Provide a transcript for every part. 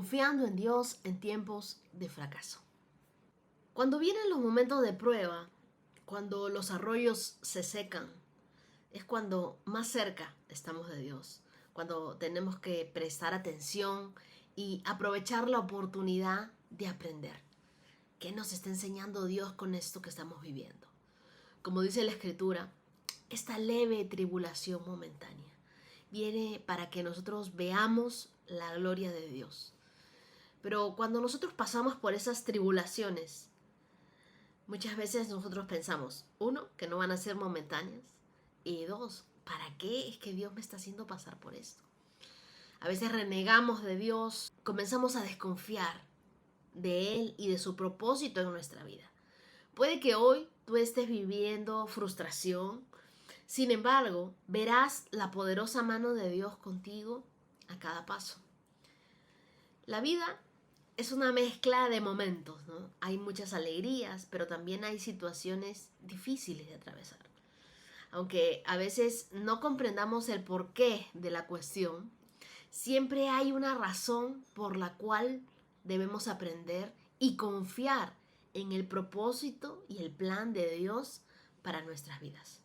confiando en Dios en tiempos de fracaso. Cuando vienen los momentos de prueba, cuando los arroyos se secan, es cuando más cerca estamos de Dios, cuando tenemos que prestar atención y aprovechar la oportunidad de aprender. ¿Qué nos está enseñando Dios con esto que estamos viviendo? Como dice la Escritura, esta leve tribulación momentánea viene para que nosotros veamos la gloria de Dios. Pero cuando nosotros pasamos por esas tribulaciones, muchas veces nosotros pensamos, uno, que no van a ser momentáneas, y dos, ¿para qué es que Dios me está haciendo pasar por esto? A veces renegamos de Dios, comenzamos a desconfiar de Él y de su propósito en nuestra vida. Puede que hoy tú estés viviendo frustración, sin embargo, verás la poderosa mano de Dios contigo a cada paso. La vida es una mezcla de momentos, ¿no? Hay muchas alegrías, pero también hay situaciones difíciles de atravesar. Aunque a veces no comprendamos el porqué de la cuestión, siempre hay una razón por la cual debemos aprender y confiar en el propósito y el plan de Dios para nuestras vidas.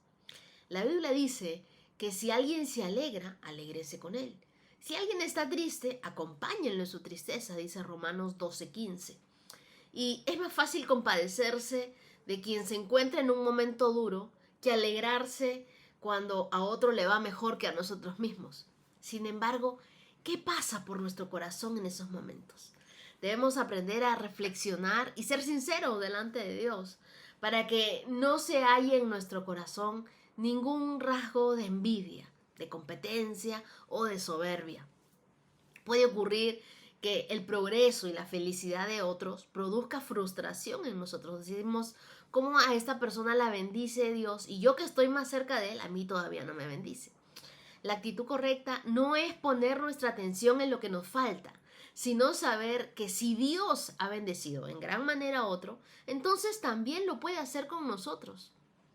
La Biblia dice que si alguien se alegra, alégrese con él. Si alguien está triste, acompáñenlo en su tristeza, dice Romanos 12:15. Y es más fácil compadecerse de quien se encuentra en un momento duro que alegrarse cuando a otro le va mejor que a nosotros mismos. Sin embargo, ¿qué pasa por nuestro corazón en esos momentos? Debemos aprender a reflexionar y ser sinceros delante de Dios para que no se halle en nuestro corazón ningún rasgo de envidia, de competencia o de soberbia. Puede ocurrir que el progreso y la felicidad de otros produzca frustración en nosotros. Decimos, ¿cómo a esta persona la bendice Dios y yo que estoy más cerca de él, a mí todavía no me bendice? La actitud correcta no es poner nuestra atención en lo que nos falta, sino saber que si Dios ha bendecido en gran manera a otro, entonces también lo puede hacer con nosotros.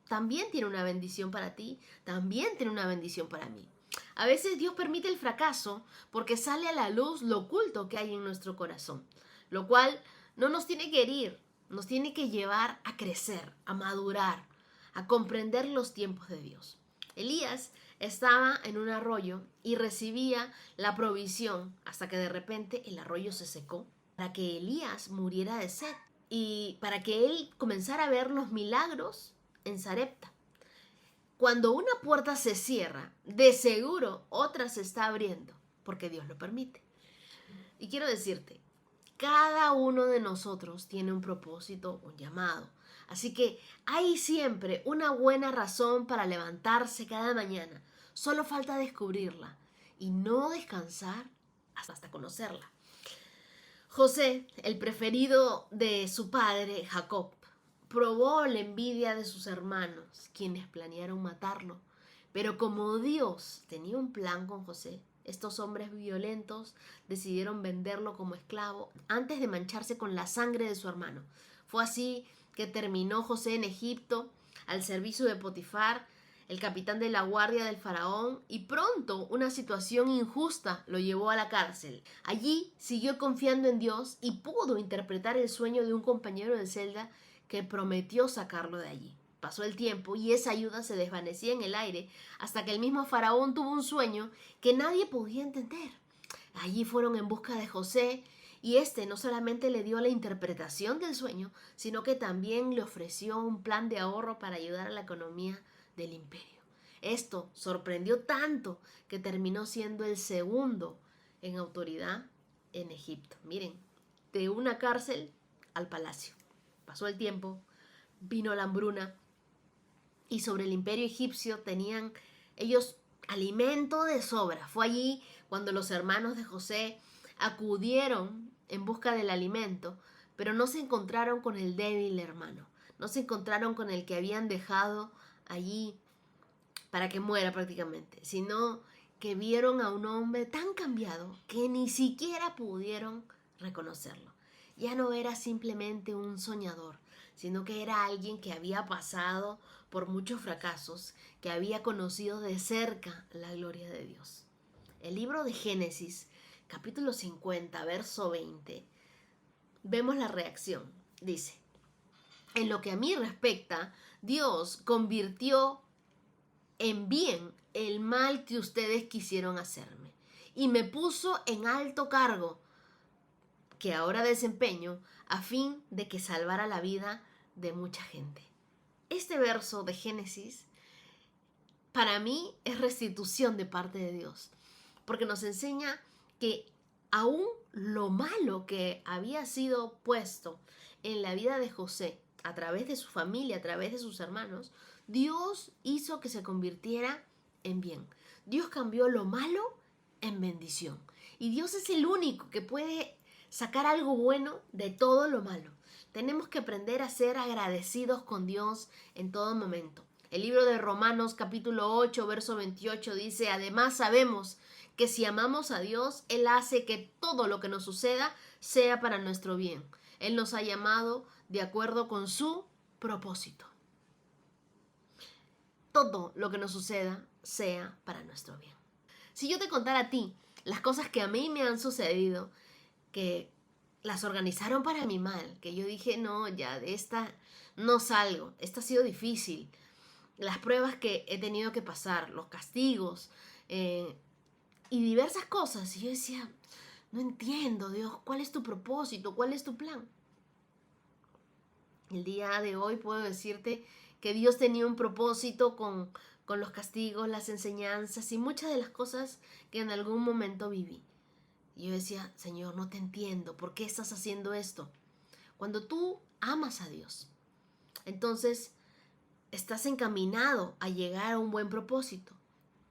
También tiene una bendición para ti, también tiene una bendición para mí. A veces Dios permite el fracaso porque sale a la luz lo oculto que hay en nuestro corazón, lo cual no nos tiene que herir, nos tiene que llevar a crecer, a madurar, a comprender los tiempos de Dios. Elías estaba en un arroyo y recibía la provisión hasta que de repente el arroyo se secó para que Elías muriera de sed y para que él comenzara a ver los milagros en Sarepta. Cuando una puerta se cierra, de seguro otra se está abriendo, porque Dios lo permite. Y quiero decirte, cada uno de nosotros tiene un propósito, un llamado. Así que hay siempre una buena razón para levantarse cada mañana. Solo falta descubrirla y no descansar hasta conocerla. José, el preferido de su padre, Jacob, probó la envidia de sus hermanos, quienes planearon matarlo. Pero como Dios tenía un plan con José, estos hombres violentos decidieron venderlo como esclavo antes de mancharse con la sangre de su hermano. Fue así que terminó José en Egipto, al servicio de Potifar, el capitán de la guardia del faraón, y pronto una situación injusta lo llevó a la cárcel. Allí siguió confiando en Dios y pudo interpretar el sueño de un compañero de celda que prometió sacarlo de allí. Pasó el tiempo y esa ayuda se desvanecía en el aire hasta que el mismo faraón tuvo un sueño que nadie podía entender. Allí fueron en busca de José y este no solamente le dio la interpretación del sueño, sino que también le ofreció un plan de ahorro para ayudar a la economía del imperio. Esto sorprendió tanto que terminó siendo el segundo en autoridad en Egipto. Miren, de una cárcel al palacio. Pasó el tiempo, vino la hambruna y sobre el imperio egipcio tenían ellos alimento de sobra. Fue allí cuando los hermanos de José acudieron en busca del alimento, pero no se encontraron con el débil hermano, no se encontraron con el que habían dejado allí para que muera prácticamente, sino que vieron a un hombre tan cambiado que ni siquiera pudieron reconocerlo. Ya no era simplemente un soñador, sino que era alguien que había pasado por muchos fracasos, que había conocido de cerca la gloria de Dios. El libro de Génesis capítulo 50, verso 20, vemos la reacción. Dice: en lo que a mí respecta, Dios convirtió en bien el mal que ustedes quisieron hacerme y me puso en alto cargo que ahora desempeño a fin de que salvara la vida de mucha gente. Este verso de Génesis para mí es restitución de parte de Dios, porque nos enseña que aún lo malo que había sido puesto en la vida de José, a través de su familia, a través de sus hermanos, Dios hizo que se convirtiera en bien. Dios cambió lo malo en bendición. Y Dios es el único que puede sacar algo bueno de todo lo malo. Tenemos que aprender a ser agradecidos con Dios en todo momento. El libro de Romanos capítulo 8, verso 28 dice: además sabemos que si amamos a Dios, Él hace que todo lo que nos suceda sea para nuestro bien. Él nos ha llamado de acuerdo con su propósito. Todo lo que nos suceda sea para nuestro bien. Si yo te contara a ti las cosas que a mí me han sucedido, que las organizaron para mi mal, que yo dije, no, ya de esta no salgo, esta ha sido difícil, las pruebas que he tenido que pasar, los castigos y diversas cosas. Y yo decía, no entiendo, Dios, ¿cuál es tu propósito? ¿Cuál es tu plan? El día de hoy puedo decirte que Dios tenía un propósito con los castigos, las enseñanzas y muchas de las cosas que en algún momento viví. Y yo decía, Señor, no te entiendo, ¿por qué estás haciendo esto? Cuando tú amas a Dios, entonces estás encaminado a llegar a un buen propósito.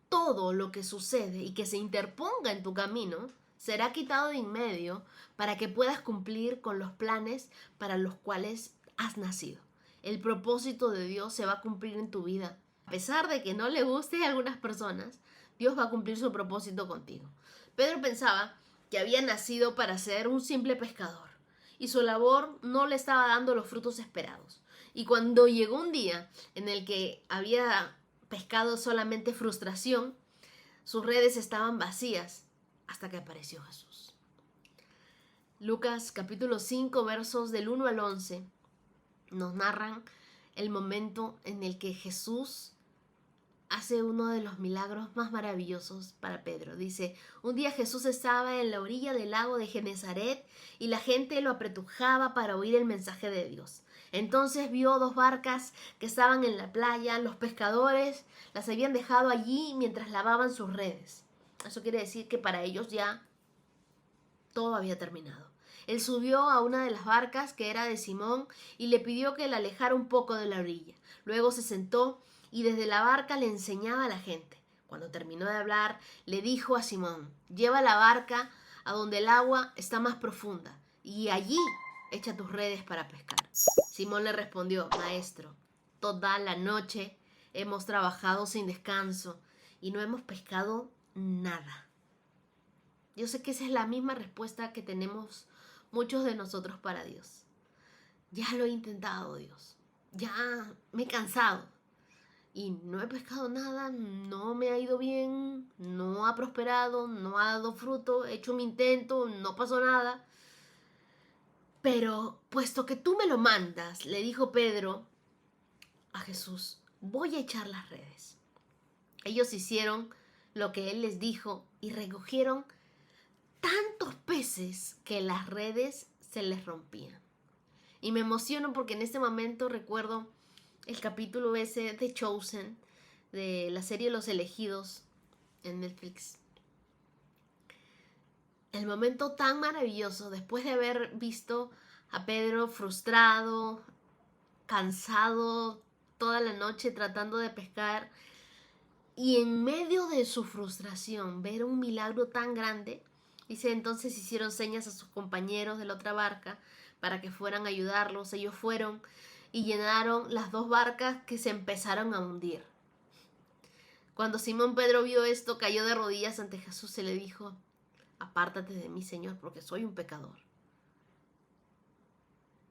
Todo lo que sucede y que se interponga en tu camino será quitado de en medio para que puedas cumplir con los planes para los cuales has nacido. El propósito de Dios se va a cumplir en tu vida. A pesar de que no le guste a algunas personas, Dios va a cumplir su propósito contigo. Pedro pensaba que había nacido para ser un simple pescador y su labor no le estaba dando los frutos esperados. Y cuando llegó un día en el que había pescado solamente frustración, sus redes estaban vacías hasta que apareció Jesús. Lucas capítulo 5 versos del 1 al 11 nos narran el momento en el que Jesús hace uno de los milagros más maravillosos para Pedro. Dice: un día Jesús estaba en la orilla del lago de Genezaret y la gente lo apretujaba para oír el mensaje de Dios. Entonces vio dos barcas que estaban en la playa. Los pescadores las habían dejado allí mientras lavaban sus redes. Eso quiere decir que para ellos ya todo había terminado. Él subió a una de las barcas, que era de Simón, y le pidió que la alejara un poco de la orilla. Luego se sentó y desde la barca le enseñaba a la gente. Cuando terminó de hablar, le dijo a Simón: lleva la barca a donde el agua está más profunda y allí echa tus redes para pescar. Simón le respondió: maestro, toda la noche hemos trabajado sin descanso y no hemos pescado nada. Yo sé que esa es la misma respuesta que tenemos muchos de nosotros para Dios. Ya lo he intentado, Dios. Ya me he cansado. Y no he pescado nada, no me ha ido bien, no ha prosperado, no ha dado fruto, he hecho mi intento, no pasó nada. Pero puesto que tú me lo mandas, le dijo Pedro a Jesús, voy a echar las redes. Ellos hicieron lo que él les dijo y recogieron tantos peces que las redes se les rompían. Y me emociono porque en este momento recuerdo el capítulo ese de Chosen, de la serie Los Elegidos en Netflix. El momento tan maravilloso después de haber visto a Pedro frustrado, cansado toda la noche tratando de pescar, y en medio de su frustración ver un milagro tan grande. Dice: entonces hicieron señas a sus compañeros de la otra barca para que fueran a ayudarlos. Ellos fueron y llenaron las dos barcas, que se empezaron a hundir. Cuando Simón Pedro vio esto, cayó de rodillas ante Jesús y le dijo: apártate de mí, Señor, porque soy un pecador.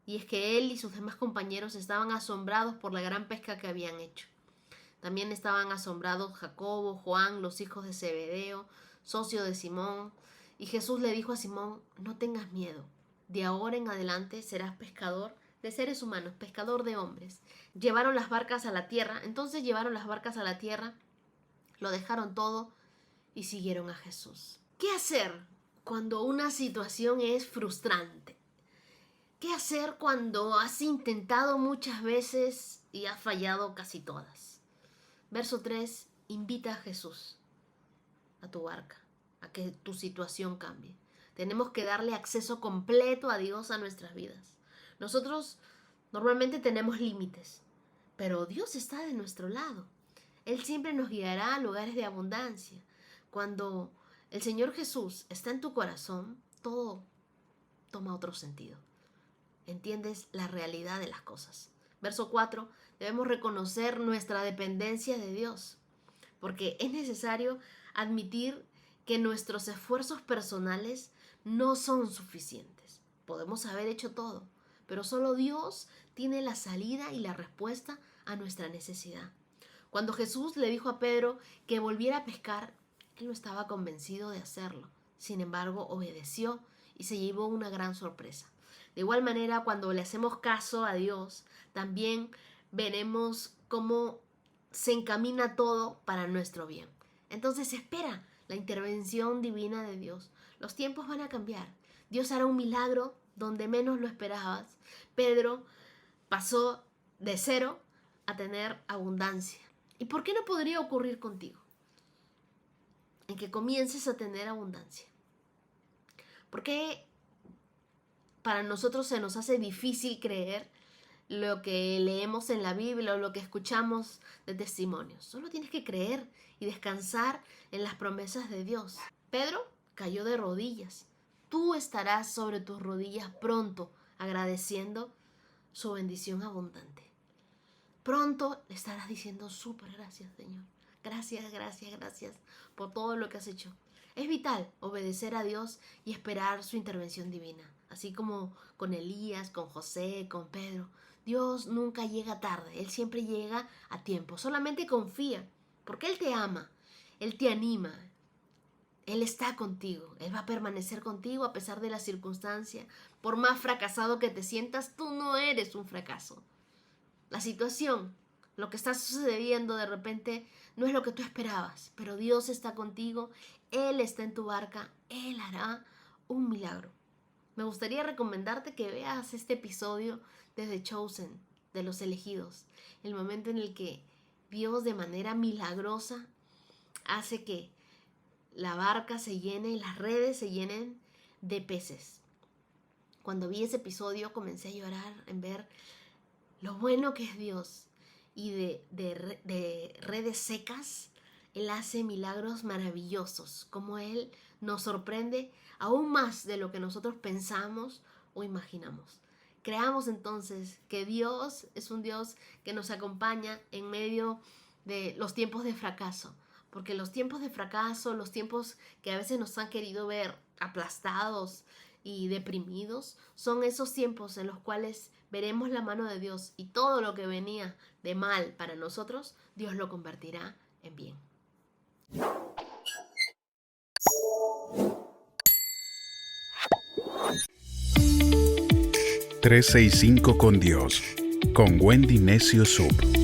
Y es que él y sus demás compañeros estaban asombrados por la gran pesca que habían hecho. También estaban asombrados Jacobo, Juan, los hijos de Zebedeo, socio de Simón, Y Jesús le dijo a Simón: no tengas miedo, de ahora en adelante serás pescador de seres humanos, pescador de hombres. Llevaron las barcas a la tierra, entonces llevaron las barcas a la tierra, lo dejaron todo y siguieron a Jesús. ¿Qué hacer cuando una situación es frustrante? ¿Qué hacer cuando has intentado muchas veces y has fallado casi todas? Verso 3, invita a Jesús a tu barca, a que tu situación cambie. Tenemos que darle acceso completo a Dios a nuestras vidas. Nosotros normalmente tenemos límites, pero Dios está de nuestro lado. Él siempre nos guiará a lugares de abundancia. Cuando el Señor Jesús está en tu corazón, todo toma otro sentido. Entiendes la realidad de las cosas. Verso 4, debemos reconocer nuestra dependencia de Dios, porque es necesario admitir que nuestros esfuerzos personales no son suficientes. Podemos haber hecho todo, pero solo Dios tiene la salida y la respuesta a nuestra necesidad. Cuando Jesús le dijo a Pedro que volviera a pescar, él no estaba convencido de hacerlo. Sin embargo, obedeció y se llevó una gran sorpresa. De igual manera, cuando le hacemos caso a Dios, también veremos cómo se encamina todo para nuestro bien. Entonces espera la intervención divina de Dios. Los tiempos van a cambiar. Dios hará un milagro donde menos lo esperabas. Pedro pasó de 0 a tener abundancia. ¿Y por qué no podría ocurrir contigo? En que comiences a tener abundancia. ¿Por qué para nosotros se nos hace difícil creer lo que leemos en la Biblia o lo que escuchamos de testimonios? Solo tienes que creer y descansar en las promesas de Dios. Pedro cayó de rodillas. Tú estarás sobre tus rodillas pronto, agradeciendo su bendición abundante. Pronto le estarás diciendo: súper gracias, Señor. Gracias, gracias, gracias por todo lo que has hecho. Es vital obedecer a Dios y esperar su intervención divina. Así como con Elías, con José, con Pedro. Dios nunca llega tarde, Él siempre llega a tiempo. Solamente confía, porque Él te ama, Él te anima, Él está contigo, Él va a permanecer contigo a pesar de la circunstancia. Por más fracasado que te sientas, tú no eres un fracaso. La situación, lo que está sucediendo de repente no es lo que tú esperabas, pero Dios está contigo, Él está en tu barca, Él hará un milagro. Me gustaría recomendarte que veas este episodio de The Chosen, de los elegidos, el momento en el que Dios de manera milagrosa hace que la barca se llene y las redes se llenen de peces. Cuando vi ese episodio comencé a llorar en ver lo bueno que es Dios, y de redes secas Él hace milagros maravillosos, como Él nos sorprende aún más de lo que nosotros pensamos o imaginamos. Creamos entonces que Dios es un Dios que nos acompaña en medio de los tiempos de fracaso, porque los tiempos de fracaso, los tiempos que a veces nos han querido ver aplastados y deprimidos, son esos tiempos en los cuales veremos la mano de Dios y todo lo que venía de mal para nosotros, Dios lo convertirá en bien. 365 con Dios, con Wendy Necio Sub.